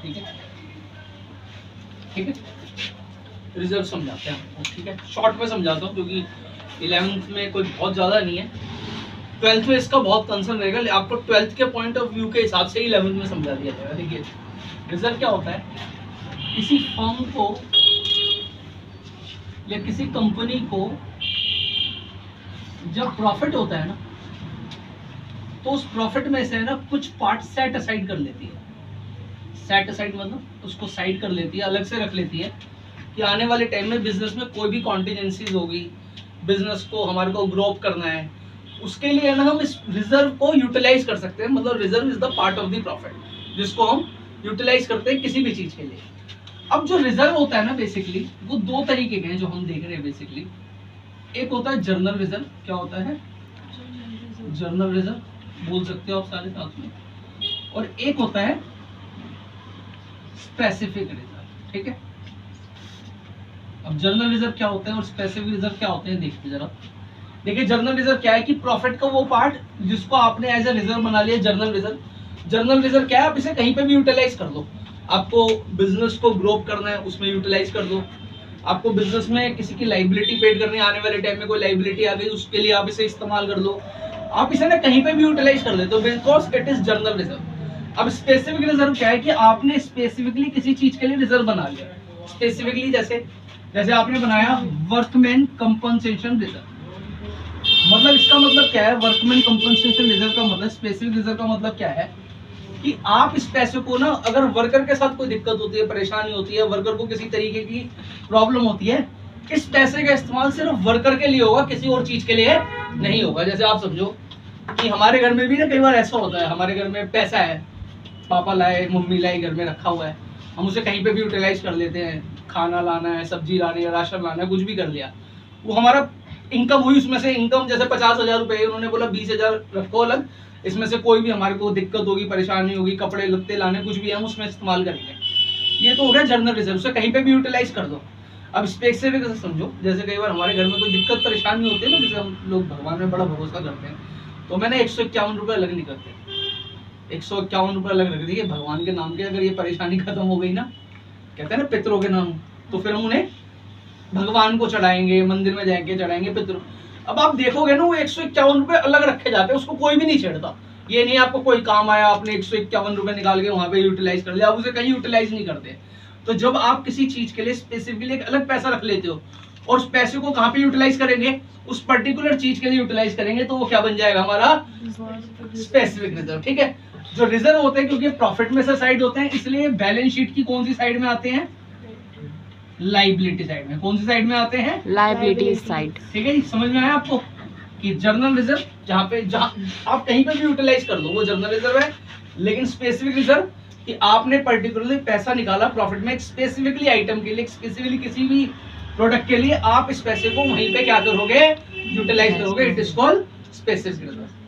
ठीक है, ठीक है, रिजर्व समझाते हैं आपको, ठीक है, शॉर्ट में समझाता हूँ क्योंकि 11th में कोई बहुत ज़्यादा नहीं है, 12th में इसका बहुत कंसर्न रहेगा, आपको 12th के पॉइंट ऑफ व्यू के हिसाब से 11th में समझा दिया जाएगा। देखिए रिजर्व क्या होता है, किसी फर्म को या किसी कंपनी को जब प्रॉफिट होता है ना, तो उस प्रॉफिट में से ना कुछ पार्ट सेट असाइड कर लेती है। सेट असाइड मतलब उसको साइड कर लेती है, अलग से रख लेती है कि आने वाले टाइम में बिजनेस में कोई भी कॉन्टिजेंसीज होगी, बिजनेस को हमारे को ग्रो अप करना है, उसके लिए ना हम इस रिजर्व को यूटिलाइज कर सकते हैं। मतलब reserve is the part of the profit जिसको हम यूटिलाइज करते हैं किसी भी चीज के लिए। अब जो रिजर्व होता है ना बेसिकली वो दो तरीके के हैं जो हम देख रहे हैं बेसिकली। एक होता है जर्नल रिजर्व, क्या होता है जर्नल रिजर्व बोल सकते हो आप सारे साथ में, और एक होता है स्पेसिफिक रिजर्व, ठीक है। अब जर्नल रिजर्व क्या होता है और स्पेसिफिक रिजर्व क्या होते हैं देखते जरा। देखिए जर्नल रिजर्व क्या है कि प्रॉफिट का वो पार्ट जिसको आपने एज ए रिजर्व बना लिया जर्नल रिजर्व। जर्नल रिजर्व क्या है, आप इसे कहीं पे भी यूटिलाइज कर दो, आपको बिजनेस को ग्रो अप करना है उसमें यूटिलाइज कर दो, आपको बिजनेस में किसी की लाइबिलिटी पेड करनी है, आने वाले टाइम में कोई लाइबिलिटी आ गई उसके लिए आप इसे इस्तेमाल कर लो, आप इसे ना कहीं पे भी यूटिलाइज कर देते हो because it is journal reserve. अब स्पेसिफिक रिजर्व क्या है कि आपने स्पेसिफिकली किसी चीज के लिए रिजर्व बना लिया। स्पेसिफिकली जैसे आपने बनाया वर्कमैन कंपनसेशन रिजर्व, मतलब इसका मतलब क्या है, वर्कमैन कंपनसेशन रिजर्व का मतलब, स्पेसिफिक रिजर्व का मतलब क्या है कि आप इस पैसे को ना, अगर वर्कर के साथ कोई दिक्कत होती है, परेशानी होती है, वर्कर को किसी तरीके की प्रॉब्लम होती है, इस पैसे का इस्तेमाल सिर्फ वर्कर के लिए होगा, किसी और चीज के लिए नहीं होगा। जैसे आप समझो कि हमारे घर में भी ना कई बार ऐसा होता है, हमारे घर में पैसा है, पापा लाए मम्मी लाई घर में रखा हुआ है, हम उसे कहीं पे भी यूटिलाइज कर लेते हैं, खाना लाना है, सब्जी लानी है, राशन लाना है, कुछ भी कर लिया, वो हमारा इनकम हुई, उसमें से इनकम जैसे 50,000 रुपए, उन्होंने बोला 20,000 रखो अलग, इसमें से कोई भी हमारे को दिक्कत होगी, परेशानी होगी, कपड़े लत्ते लाने कुछ भी हम उसमें इस्तेमाल करेंगे। ये तो हो गया जर्नल रिजर्व, उसे कहीं पे भी यूटिलाइज कर दो। अब स्पेसिफिक से समझो, जैसे कई बार हमारे घर में कोई दिक्कत परेशानी होती है ना, जैसे हम लोग भगवान में बड़ा भरोसा करते हैं, तो मैंने 151 रुपये अलग नहीं करते, 151 रुपये अलग रख दिए भगवान के नाम के। अगर ये परेशानी खत्म हो गई ना, कहते हैं ना पितरों के नाम, तो फिर हम उन्हें भगवान को चढ़ाएंगे, मंदिर में जाएंगे चढ़ाएंगे पितरों। अब आप देखोगे ना वो 151 रुपये अलग रखे जाते हैं, उसको कोई भी नहीं छेड़ता। ये नहीं आपको कोई काम आया आपने 151 रुपये निकाल के वहां पे यूटिलाइज कर लिया, आप उसे कहीं यूटिलाइज नहीं करते। तो जब आप किसी चीज के लिए स्पेसिफिकली एक अलग पैसा रख लेते हो और उस पैसे को कहाँ पे यूटिलाइज करेंगे, उस पर्टिकुलर चीज के लिए यूटिलाइज करेंगे, तो वो क्या बन जाएगा हमारा स्पेसिफिक रिजर्व, ठीक है। जो रिजर्व होते हैं क्योंकि प्रॉफिट में से साइड होते हैं, इसलिए बैलेंस शीट की कौन सी साइड में आते हैं, लाइबिलिटी साइड में। कौन सी साइड में आते हैं, लाइबिलिटी साइड, ठीक है जी। समझ में आया आपको कि जर्नल रिजर्व जहाँ आप कहीं पे भी यूटिलाइज कर दो वो जर्नल रिजर्व है, लेकिन स्पेसिफिक रिजर्व कि आपने पर्टिकुलरली पैसा निकाला प्रॉफिट में एक स्पेसिफिकली आइटम के लिए, स्पेसिफिकली किसी भी प्रोडक्ट के लिए, आप इस पैसे को वहीं पे क्या करोगे, यूटिलाइज करोगे, it is called specific reserve.